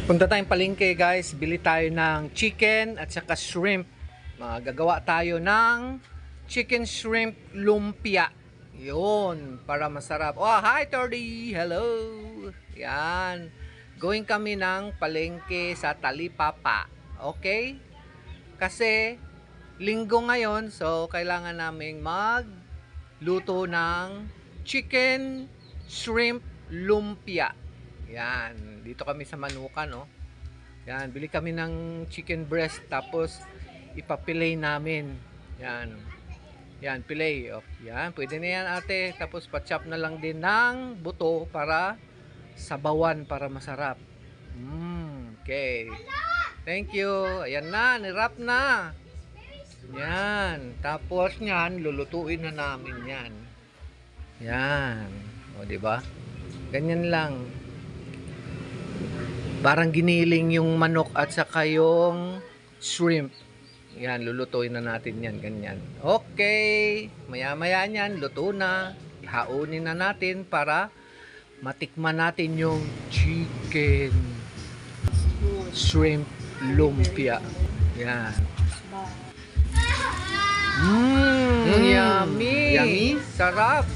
Punta tayong palengke guys, bili tayo ng chicken at saka shrimp. Gagawa tayo ng chicken shrimp lumpia. Yun, para masarap. Oh, hi Tordy! Hello! Yan. Going kami ng palengke sa Talipapa. Okay? Kasi linggo ngayon, so kailangan naming magluto ng chicken shrimp lumpia. Yan, dito kami sa Manukan, no. Yan, bili kami ng chicken breast tapos ipapilay namin. Yan. Yan, pilay. Oh, yan, pwede na yan, ate. Tapos pa-chop na lang din ng buto para sabawan para masarap. Okay. Thank you. Ayan na, nirap na. Yan. Tapos yan, lulutuin na namin yan. Yan. O, di ba? Ganyan lang. Parang giniling yung manok at saka yung shrimp. Yan, lulutuin na natin yan, ganyan. Okay, maya-maya yan, luto na. Ihaunin na natin para matikman natin yung chicken shrimp lumpia. Yan. Yummy! Yummy? Sarap!